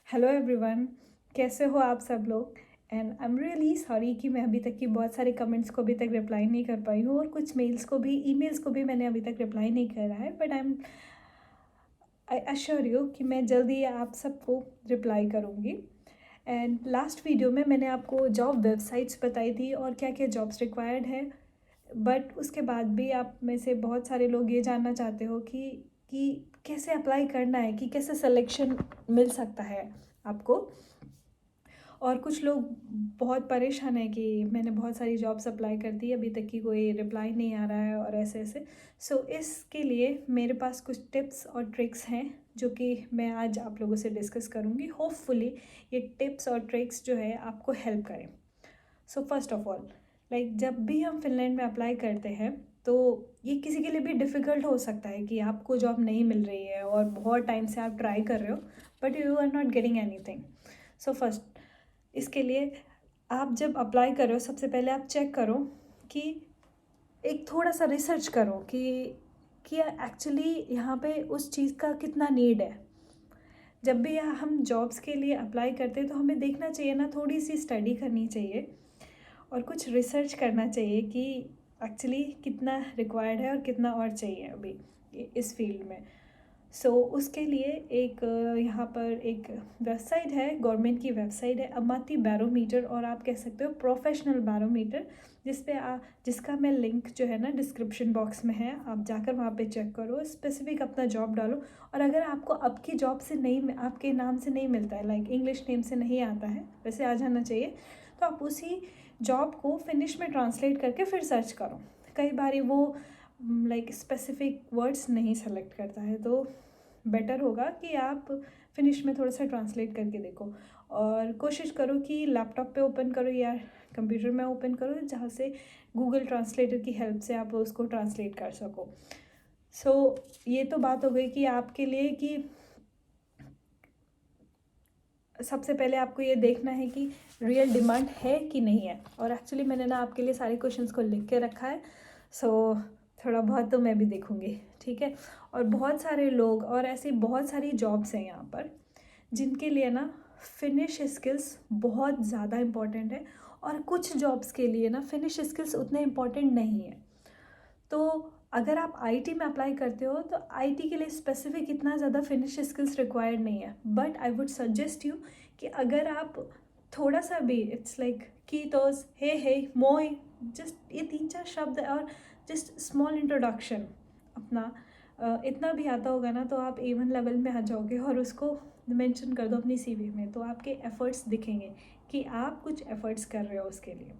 Hello everyone, कैसे हो आप सब लोग। And I am really sorry कि मैं अभी तक की बहुत सारे कमेंट्स को अभी तक रिप्लाई नहीं कर पाई हूँ, और कुछ मेल्स को भी, ईमेल्स को भी मैंने अभी तक रिप्लाई नहीं करा है। बट आई अश्योर यू कि मैं जल्दी आप सबको रिप्लाई करूँगी। एंड लास्ट वीडियो में मैंने आपको जॉब वेबसाइट्स बताई थी और क्या क्या जॉब्स रिक्वायर्ड है। बट उसके बाद भी आप में से बहुत सारे लोग ये जानना चाहते हो कि कैसे अप्लाई करना है, कि कैसे सिलेक्शन मिल सकता है आपको। और कुछ लोग बहुत परेशान है कि मैंने बहुत सारी जॉब्स अप्लाई कर दी, अभी तक की कोई रिप्लाई नहीं आ रहा है और ऐसे ऐसे। सो इसके लिए मेरे पास कुछ टिप्स और ट्रिक्स हैं जो कि मैं आज आप लोगों से डिस्कस करूँगी। होपफुली ये टिप्स और ट्रिक्स जो है आपको हेल्प करें। So first of all, like जब भी हम फिनलैंड में अप्लाई करते हैं तो ये किसी के लिए भी डिफ़िकल्ट हो सकता है कि आपको जॉब नहीं मिल रही है और बहुत टाइम से आप ट्राई कर रहे हो but you are not getting anything. So first, इसके लिए आप जब अप्लाई करो सबसे पहले आप चेक करो कि एक थोड़ा सा रिसर्च करो कि एक्चुअली यहाँ पे उस चीज़ का कितना नीड है। जब भी हम जॉब्स के लिए अप्लाई करते हैं तो हमें देखना चाहिए ना, थोड़ी सी स्टडी करनी चाहिए और कुछ रिसर्च करना चाहिए कि एक्चुअली कितना रिक्वायर्ड है और कितना और चाहिए अभी इस फील्ड में। सो उसके लिए एक यहाँ पर एक वेबसाइट है, गवर्नमेंट की वेबसाइट है, अमाती बैरोमीटर, और आप कह सकते हो प्रोफेशनल बैरोमीटर, जिसका मैं लिंक जो है ना डिस्क्रिप्शन बॉक्स में है, आप जाकर वहाँ पे चेक करो, स्पेसिफिक अपना जॉब डालो। और अगर आपको अब की जॉब से नहीं, आपके नाम से नहीं मिलता है, लाइक इंग्लिश नेम से नहीं आता है, वैसे आ जाना चाहिए, तो आप उसी जॉब को फिनिश में ट्रांसलेट करके फिर सर्च करो। कई बार वो लाइक स्पेसिफिक वर्ड्स नहीं सेलेक्ट करता है, तो बेटर होगा कि आप फिनिश में थोड़ा सा ट्रांसलेट करके देखो। और कोशिश करो कि लैपटॉप पे ओपन करो या कंप्यूटर में ओपन करो, जहाँ से गूगल ट्रांसलेटर की हेल्प से आप उसको ट्रांसलेट कर सको। सो ये तो बात हो गई कि आपके लिए कि सबसे पहले आपको ये देखना है कि रियल डिमांड है कि नहीं है। और एक्चुअली मैंने ना आपके लिए सारे क्वेश्चंस को लिख के रखा है, सो थोड़ा बहुत तो मैं भी देखूँगी, ठीक है। और बहुत सारे लोग और ऐसी बहुत सारी जॉब्स हैं यहाँ पर जिनके लिए ना फिनिश स्किल्स बहुत ज़्यादा इम्पॉर्टेंट है, और कुछ जॉब्स के लिए ना फिनिश स्किल्स उतने इम्पॉर्टेंट नहीं है। तो अगर आप आईटी में अप्लाई करते हो तो आईटी के लिए स्पेसिफिक इतना ज़्यादा फिनिश स्किल्स रिक्वायर्ड नहीं है। But I would suggest you कि अगर आप थोड़ा सा भी, इट्स लाइक कीटोस, हे मोय, जस्ट ये 3-4 शब्द और जस्ट स्मॉल इंट्रोडक्शन अपना इतना भी आता होगा ना, तो आप A1 लेवल में आ जाओगे। और उसको मेंशन कर दो अपनी सीवी में, तो आपके एफ़र्ट्स दिखेंगे कि आप कुछ एफ़र्ट्स कर रहे हो उसके लिए।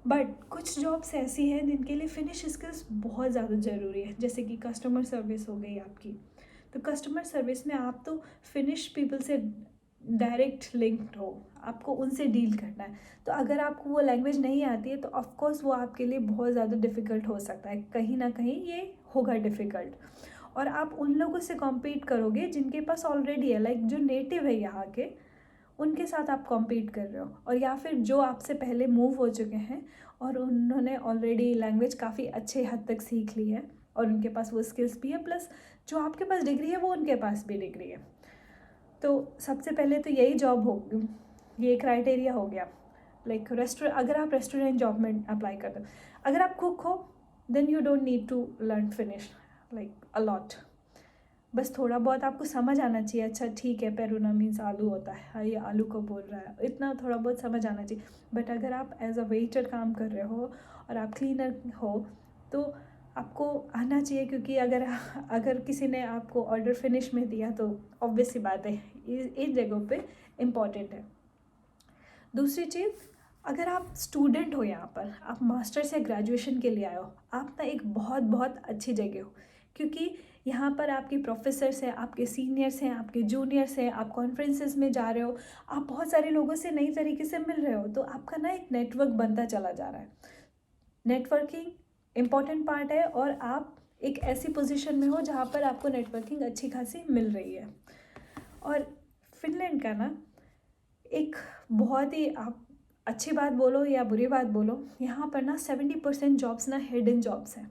बट कुछ जॉब्स ऐसी हैं जिनके लिए फिनिश स्किल्स बहुत ज़्यादा ज़रूरी है, जैसे कि कस्टमर सर्विस हो गई आपकी। तो कस्टमर सर्विस में आप तो फिनिश पीपल से डायरेक्ट लिंक्ड हो, आपको उनसे डील करना है। तो अगर आपको वो लैंग्वेज नहीं आती है तो ऑफकोर्स वो आपके लिए बहुत ज़्यादा डिफ़िकल्ट हो सकता है, कहीं ना कहीं ये होगा डिफ़िकल्ट। और आप उन लोगों से कॉम्पीट करोगे जिनके पास ऑलरेडी है, लाइक जो नेटिव है यहाँ के, उनके साथ आप कॉम्पीट कर रहे हो। और या फिर जो आपसे पहले मूव हो चुके हैं और उन्होंने ऑलरेडी लैंग्वेज काफ़ी अच्छे हद तक सीख ली है और उनके पास वो स्किल्स भी है, प्लस जो आपके पास डिग्री है वो उनके पास भी डिग्री है। तो सबसे पहले तो यही जॉब हो, ये क्राइटेरिया हो गया। लाइक अगर आप रेस्टोरेंट जॉब में अप्लाई करते हो, अगर आप कुक हो then you don't need to learn finish like a lot. बस थोड़ा बहुत आपको समझ आना चाहिए, अच्छा ठीक है पेरूना मीन्स आलू होता है, हाँ ये आलू को बोल रहा है, इतना थोड़ा बहुत समझ आना चाहिए। बट अगर आप एज अ वेटर काम कर रहे हो और आप क्लीनर हो तो आपको आना चाहिए, क्योंकि अगर अगर किसी ने आपको ऑर्डर फिनिश में दिया तो ऑब्वियस सी बात है इन जगहों पे इम्पॉर्टेंट है। दूसरी चीज़, अगर आप स्टूडेंट हो, यहाँ पर आप मास्टर्स या ग्रेजुएशन के लिए आए हो, आप ना एक बहुत बहुत अच्छी जगह हो, क्योंकि यहाँ पर आपके प्रोफेसर्स हैं, आपके सीनियर्स हैं, आपके जूनियर्स हैं, आप कॉन्फ्रेंसेस में जा रहे हो, आप बहुत सारे लोगों से नई तरीके से मिल रहे हो, तो आपका ना एक नेटवर्क बनता चला जा रहा है। नेटवर्किंग इम्पॉर्टेंट पार्ट है और आप एक ऐसी पोजीशन में हो जहाँ पर आपको नेटवर्किंग अच्छी खासी मिल रही है। और फिनलैंड का ना एक बहुत ही, आप अच्छी बात बोलो या बुरी बात बोलो, यहाँ पर ना 70% जॉब्स ना हिडन जॉब्स हैं।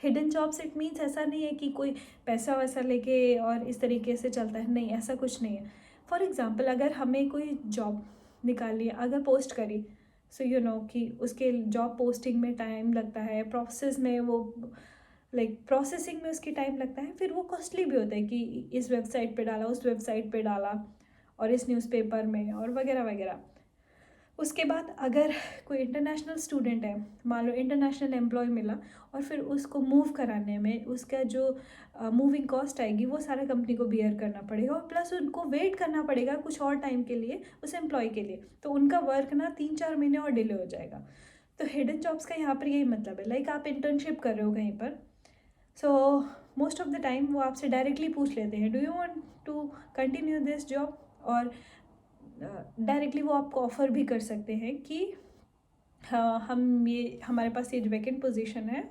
हिडन जॉब्स इट मीन्स ऐसा नहीं है कि कोई पैसा वैसा लेके और इस तरीके से चलता है, नहीं, ऐसा कुछ नहीं है। फॉर एग्ज़ाम्पल अगर हमें कोई जॉब निकालनी है, अगर पोस्ट करी, सो यू नो कि उसके जॉब पोस्टिंग में टाइम लगता है, प्रोसेस में वो प्रोसेसिंग में उसकी टाइम लगता है, फिर वो कॉस्टली भी होता है कि इस वेबसाइट पे डाला, उस वेबसाइट पे डाला, और इस न्यूज़पेपर में, और वगैरह वगैरह। उसके बाद अगर कोई इंटरनेशनल स्टूडेंट है, मान लो इंटरनेशनल एम्प्लॉय मिला, और फिर उसको मूव कराने में उसका जो मूविंग कॉस्ट आएगी वो सारा कंपनी को बियर करना पड़ेगा, और प्लस उनको वेट करना पड़ेगा कुछ और टाइम के लिए उस एम्प्लॉय के लिए, तो उनका वर्क ना 3-4 महीने और डिले हो जाएगा। तो हिडन जॉब्स का यहाँ पर यही मतलब है, आप इंटर्नशिप कर रहे हो कहीं पर, so most of the time वो आपसे डायरेक्टली पूछ लेते हैं, do you want to continue this job, और डायरेक्टली वो आपको ऑफ़र भी कर सकते हैं कि हाँ, हमारे पास ये वैकेंट पोजीशन है,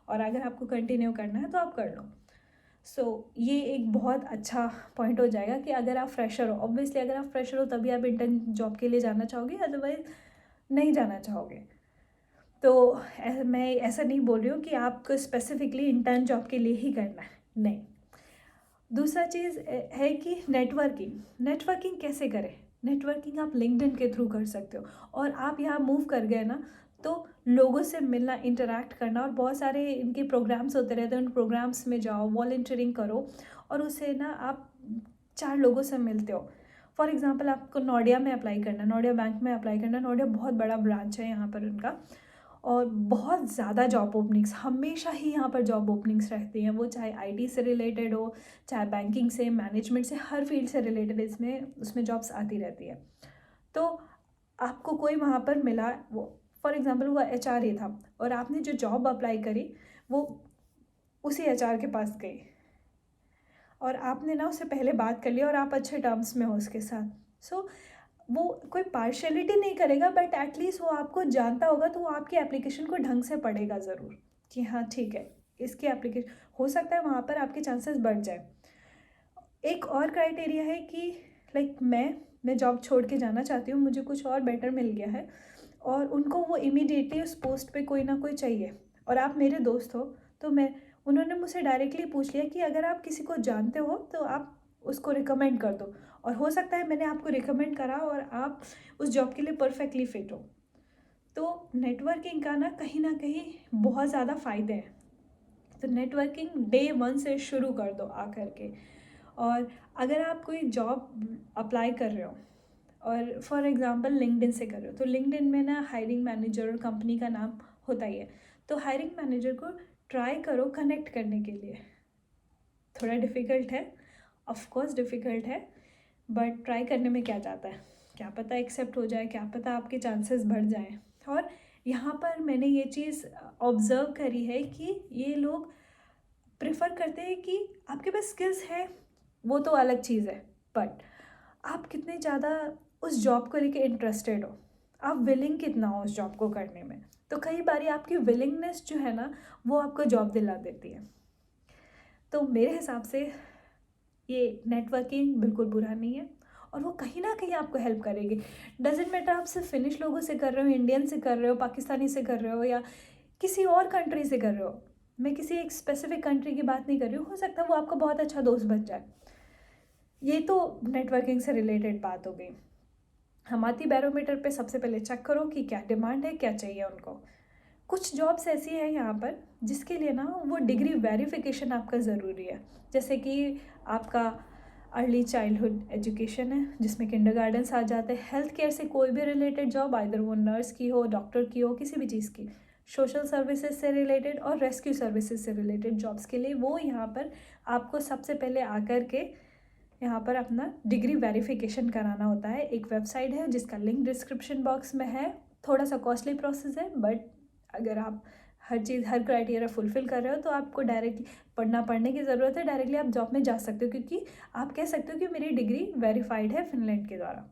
और अगर आपको कंटिन्यू करना है तो आप कर लो। सो ये एक बहुत अच्छा पॉइंट हो जाएगा कि अगर आप फ्रेशर हो, ऑब्वियसली अगर आप फ्रेशर हो तभी आप इंटर्न जॉब के लिए जाना चाहोगे, अदरवाइज नहीं जाना चाहोगे। तो मैं ऐसा नहीं बोल रही हूँ कि आपको स्पेसिफिकली इंटर्न जॉब के लिए ही करना है, नहीं। दूसरा चीज़ है कि नेटवर्किंग कैसे करें। नेटवर्किंग आप लिंक्डइन के थ्रू कर सकते हो, और आप यहाँ मूव कर गए ना, तो लोगों से मिलना, इंटरेक्ट करना, और बहुत सारे इनके प्रोग्राम्स होते रहते हैं, उन प्रोग्राम्स में जाओ, वॉलंटियरिंग करो, और उससे ना आप 4 लोगों से मिलते हो। फॉर एग्ज़ाम्पल आपको नोएडा में अप्लाई करना, नोएडा बैंक में अप्लाई करना, नोएडा बहुत बड़ा ब्रांच है यहाँ पर उनका, और बहुत ज़्यादा जॉब ओपनिंग्स, हमेशा ही यहाँ पर जॉब ओपनिंग्स रहती हैं, वो चाहे आईटी से रिलेटेड हो, चाहे बैंकिंग से, मैनेजमेंट से, हर फील्ड से रिलेटेड उसमें जॉब्स आती रहती है। तो आपको कोई वहाँ पर मिला, वो फॉर एग्ज़ाम्पल वो एचआर ही था, और आपने जो जॉब अप्लाई करी वो उसी एचआर के पास गई, और आपने ना उससे पहले बात कर लिया, और आप अच्छे टर्म्स में हो उसके साथ। सो वो कोई पार्शियलिटी नहीं करेगा, बट एटलीस्ट वो आपको जानता होगा, तो वो आपकी एप्लीकेशन को ढंग से पढ़ेगा ज़रूर कि हाँ ठीक है, इसकी एप्लीकेशन हो सकता है वहाँ पर आपके चांसेस बढ़ जाए। एक और क्राइटेरिया है कि मैं जॉब छोड़ के जाना चाहती हूँ, मुझे कुछ और बेटर मिल गया है, और उनको वो इमीडिएटली उस पोस्ट पे कोई ना कोई चाहिए, और आप मेरे दोस्त हो, तो उन्होंने मुझसे डायरेक्टली पूछ लिया कि अगर आप किसी को जानते हो तो आप उसको रिकमेंड कर दो, और हो सकता है मैंने आपको रिकमेंड करा और आप उस जॉब के लिए परफेक्टली फिट हो। तो नेटवर्किंग का ना कहीं बहुत ज़्यादा फ़ायदे हैं। तो नेटवर्किंग डे 1 से शुरू कर दो आकर के। और अगर आप कोई जॉब अप्लाई कर रहे हो, और फॉर एग्ज़ाम्पल लिंक्डइन से कर रहे हो, तो लिंक्डइन में ना हायरिंग मैनेजर और कंपनी का नाम होता ही है, तो हायरिंग मैनेजर को ट्राई करो कनेक्ट करने के लिए। थोड़ा डिफ़िकल्ट है, ऑफ कोर्स डिफ़िकल्ट है, बट ट्राई करने में क्या जाता है, क्या पता एक्सेप्ट हो जाए, क्या पता आपके चांसेस बढ़ जाएं। और यहाँ पर मैंने ये चीज़ ऑब्ज़र्व करी है कि ये लोग प्रेफर करते हैं कि आपके पास स्किल्स है, वो तो अलग चीज़ है, बट आप कितने ज़्यादा उस जॉब को लेके इंटरेस्टेड हो, आप विलिंग कितना हो उस जॉब को करने में। तो कई बारी आपकी विलिंगनेस जो है ना, वो आपको जॉब दिला देती है। तो मेरे हिसाब से ये नेटवर्किंग बिल्कुल बुरा नहीं है, और वो कहीं ना कहीं आपको हेल्प करेगी। डजेंट मैटर आप सिर्फ फिनिश लोगों से कर रहे हो, इंडियन से कर रहे हो, पाकिस्तानी से कर रहे हो, या किसी और कंट्री से कर रहे हो। मैं किसी एक स्पेसिफिक कंट्री की बात नहीं कर रही हूँ, हो सकता है वो आपका बहुत अच्छा दोस्त बन जाए। ये तो नेटवर्किंग से रिलेटेड बात हो गई। हमारी बैरोमीटर पे सबसे पहले चेक करो कि क्या डिमांड है, क्या चाहिए उनको। कुछ जॉब्स ऐसी हैं यहाँ पर जिसके लिए ना वो डिग्री वेरिफिकेशन आपका ज़रूरी है, जैसे कि आपका अर्ली चाइल्डहुड एजुकेशन है, जिसमें किंडरगार्टन्स आ जाते हैं। हेल्थ केयर से कोई भी रिलेटेड जॉब, आइदर वो नर्स की हो, डॉक्टर की हो, किसी भी चीज़ की, सोशल सर्विसेज से रिलेटेड और रेस्क्यू सर्विसेज से रिलेटेड जॉब्स के लिए वो यहाँ पर आपको सबसे पहले आकर के यहाँ पर अपना डिग्री वेरिफिकेशन कराना होता है। एक वेबसाइट है जिसका लिंक डिस्क्रिप्शन बॉक्स में है। थोड़ा सा कॉस्टली प्रोसेस है, बट अगर आप हर क्राइटेरिया फुलफ़िल कर रहे हो तो आपको डायरेक्टली पढ़ने की ज़रूरत है, डायरेक्टली आप जॉब में जा सकते हो, क्योंकि आप कह सकते हो कि मेरी डिग्री वेरीफाइड है फिनलैंड के द्वारा।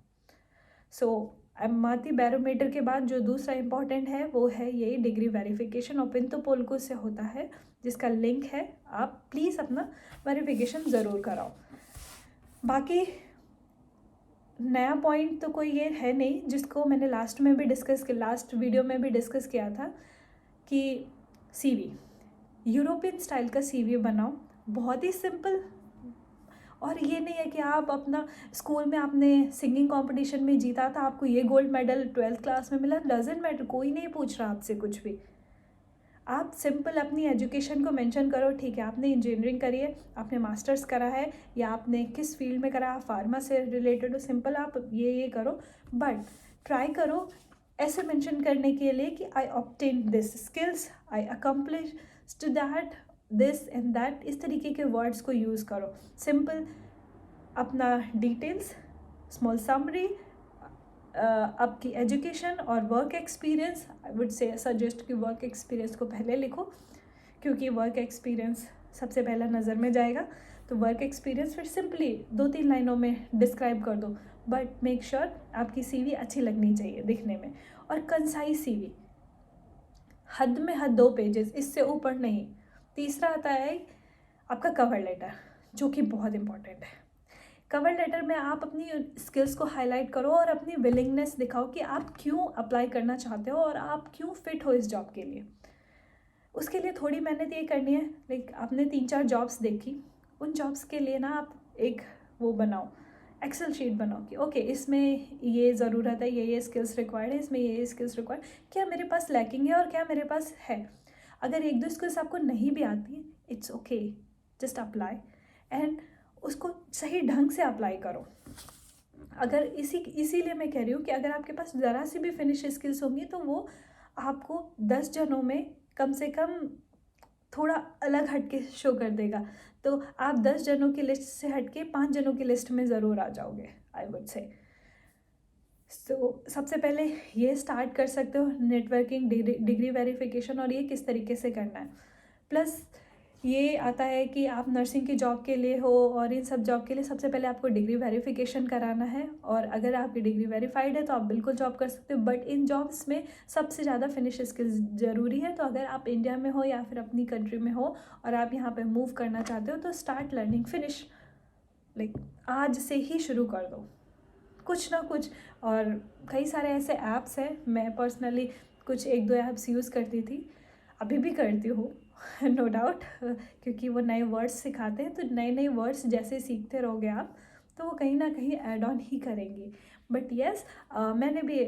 सो एमआरटी बैरोमीटर के बाद जो दूसरा इम्पॉर्टेंट है वो है यही डिग्री वेरिफिकेशन, और पिंतोपोल्को से होता है, जिसका लिंक है। आप प्लीज़ अपना वेरिफिकेशन ज़रूर कराओ। बाकी नया पॉइंट तो कोई ये है नहीं, जिसको मैंने लास्ट वीडियो में भी डिस्कस किया था कि सीवी, यूरोपियन स्टाइल का सीवी बनाओ, बहुत ही सिंपल और ये नहीं है कि आप अपना स्कूल में आपने सिंगिंग कंपटीशन में जीता था, आपको ये गोल्ड मेडल 12th क्लास में मिला, डजेंट मैटर, कोई नहीं पूछ रहा आपसे कुछ भी। आप सिंपल अपनी एजुकेशन को मेंशन करो, ठीक है आपने इंजीनियरिंग करी है, आपने मास्टर्स करा है, या आपने किस फील्ड में करा, फार्मा से रिलेटेड हो, सिंपल आप ये करो। बट ट्राई करो ऐसे मेंशन करने के लिए कि I obtain this skills, I accomplish to that this and that, इस तरीके के वर्ड्स को यूज़ करो। सिंपल अपना डिटेल्स, स्मॉल समरी, आपकी एजुकेशन और work experience. I would say suggest कि वर्क एक्सपीरियंस को पहले लिखो, क्योंकि वर्क एक्सपीरियंस सबसे पहला नज़र में जाएगा। तो वर्क एक्सपीरियंस फिर सिंपली 2-3 लाइनों में डिस्क्राइब कर दो, बट मेक श्योर आपकी सीवी अच्छी लगनी चाहिए दिखने में, और कंसाइज सीवी, हद में हद 2 पेजेस, इससे ऊपर नहीं। तीसरा आता है आपका कवर लेटर, जो कि बहुत इंपॉर्टेंट है। कवर लेटर में आप अपनी स्किल्स को हाईलाइट करो और अपनी विलिंगनेस दिखाओ कि आप क्यों अप्लाई करना चाहते हो और आप क्यों फिट हो इस जॉब के लिए। उसके लिए थोड़ी मेहनत ये करनी है, लाइक आपने 3-4 जॉब्स देखी, उन जॉब्स के लिए ना आप एक वो बनाओ, एक्सेल शीट बनाओ कि ओके इसमें ये ज़रूरत है, ये स्किल्स रिक्वायर्ड है, इसमें ये स्किल्स रिक्वायर्ड, क्या मेरे पास लैकिंग है और क्या मेरे पास है। अगर 1-2 स्किल्स आपको नहीं भी आती है, it's okay, just apply and उसको सही ढंग से अप्लाई करो। अगर इसीलिए मैं कह रही हूँ कि अगर आपके पास ज़रा सी भी फिनिश स्किल्स होंगी तो वो आपको 10 जनों में कम से कम थोड़ा अलग हटके शो कर देगा। तो आप 10 जनों की लिस्ट से हटके 5 जनों की लिस्ट में ज़रूर आ जाओगे, आई वुड से। सबसे पहले ये स्टार्ट कर सकते हो नेटवर्किंग, डिग्री वेरिफिकेशन, और ये किस तरीके से करना है। प्लस ये आता है कि आप नर्सिंग की जॉब के लिए हो और इन सब जॉब के लिए सबसे पहले आपको डिग्री वेरिफिकेशन कराना है, और अगर आपकी डिग्री वेरीफाइड है तो आप बिल्कुल जॉब कर सकते हो। बट इन जॉब्स में सबसे ज़्यादा फिनिश स्किल्स ज़रूरी है। तो अगर आप इंडिया में हो या फिर अपनी कंट्री में हो और आप यहाँ पे मूव करना चाहते हो तो स्टार्ट लर्निंग फिनिश, लाइक आज से ही शुरू कर दो कुछ ना कुछ। और कई सारे ऐसे ऐप्स हैं, मैं पर्सनली कुछ 1-2 ऐप्स यूज़ करती थी, अभी भी करती हूँ नो डाउट, क्योंकि वो नए वर्ड्स सिखाते हैं। तो नए नए वर्ड्स जैसे सीखते रहोगे आप तो वो कहीं ना कहीं ऐड ऑन ही करेंगे। बट येस, मैंने भी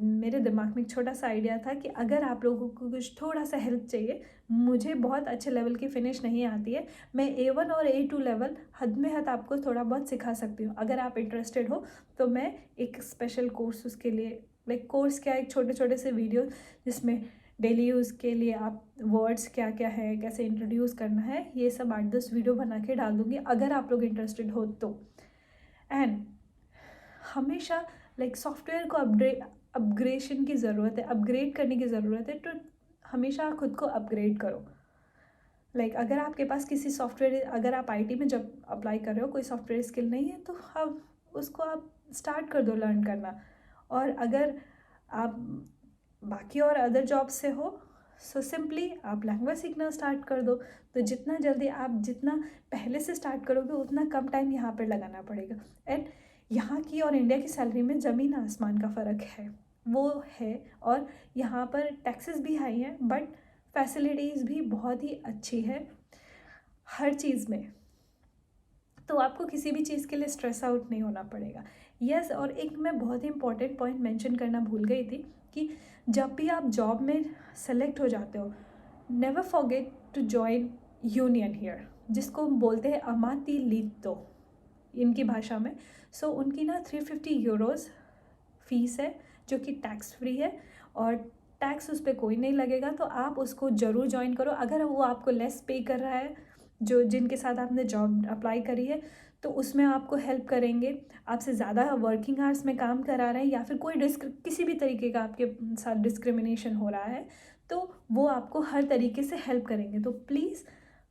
मेरे दिमाग में एक छोटा सा आइडिया था कि अगर आप लोगों को कुछ थोड़ा सा हेल्प चाहिए, मुझे बहुत अच्छे लेवल की फ़िनिश नहीं आती है, मैं A1 और A2 लेवल हद में हद आपको थोड़ा बहुत सिखा सकती हूँ। अगर आप इंटरेस्टेड हो तो मैं एक स्पेशल कोर्स उसके लिए, लाइक कोर्स क्या, एक छोटे छोटे से वीडियो जिसमें डेली यूज़ के लिए आप वर्ड्स क्या क्या है, कैसे इंट्रोड्यूस करना है, ये सब 8-10 वीडियो बना के डाल दूँगी अगर आप लोग इंटरेस्टेड हो तो। एंड हमेशा लाइक सॉफ्टवेयर को अपग्रेडेशन की ज़रूरत है, अपग्रेड करने की ज़रूरत है। तो हमेशा खुद को अपग्रेड करो। लाइक अगर आपके पास किसी सॉफ्टवेयर, अगर आप IT में जब अप्लाई कर रहे हो कोई सॉफ्टवेयर स्किल नहीं है तो अब उसको आप स्टार्ट कर दो लर्न करना। और अगर आप बाकी और अदर जॉब से हो सो सिंपली आप लैंग्वेज सीखना स्टार्ट कर दो। तो जितना जल्दी आप जितना पहले से स्टार्ट करोगे उतना कम टाइम यहाँ पर लगाना पड़ेगा। एंड यहाँ की और इंडिया की सैलरी में ज़मीन आसमान का फ़र्क है, वो है। और यहाँ पर टैक्सेस भी हाई हैं बट फैसिलिटीज़ भी बहुत ही अच्छी है हर चीज़ में। तो आपको किसी भी चीज़ के लिए स्ट्रेस आउट नहीं होना पड़ेगा। यस, और एक मैं बहुत ही इंपॉर्टेंट पॉइंट मेंशन करना भूल गई थी कि जब भी आप जॉब में सेलेक्ट हो जाते हो, never forget to join union here, जिसको बोलते हैं अमाती लीतो इनकी भाषा में। सो उनकी ना 350 यूरोज़ फ़ीस है जो कि टैक्स फ्री है और टैक्स उस पर कोई नहीं लगेगा। तो आप उसको ज़रूर ज्वाइन करो। अगर वो आपको लेस पे कर रहा है, जो जिनके साथ आपने जॉब अप्लाई करी है, तो उसमें आपको हेल्प करेंगे, आपसे ज़्यादा वर्किंग आवर्स में काम करा रहे हैं या फिर कोई किसी भी तरीके का आपके साथ डिस्क्रिमिनेशन हो रहा है तो वो आपको हर तरीके से हेल्प करेंगे। तो प्लीज़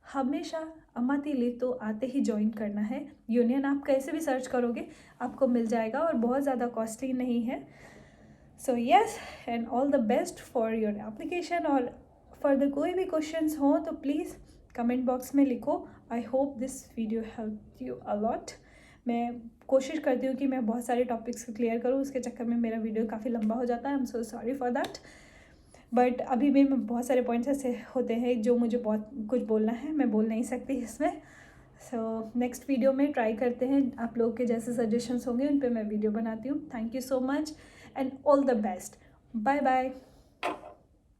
हमेशा अमाती लीतो आते ही ज्वाइन करना है। यूनियन आप कैसे भी सर्च करोगे आपको मिल जाएगा और बहुत ज़्यादा कॉस्टली नहीं है। So yes, and all the best for your application. और फर्दर कोई भी क्वेश्चंस हो तो प्लीज़ कमेंट बॉक्स में लिखो। I hope this video help you a lot. मैं कोशिश करती हूँ कि मैं बहुत सारे टॉपिक्स को क्लियर करूँ, उसके चक्कर में मेरा वीडियो काफ़ी लंबा हो जाता है। I am so sorry for that. But अभी भी मैं बहुत सारे पॉइंट्स ऐसे होते हैं जो मुझे बहुत कुछ बोलना है, मैं बोल नहीं सकती इसमें। सो नेक्स्ट वीडियो में ट्राई करते हैं, आप लोग के जैसे सजेशंस होंगे उन पे मैं वीडियो बनाती हूँ। Thank you so much and all the best. Bye bye.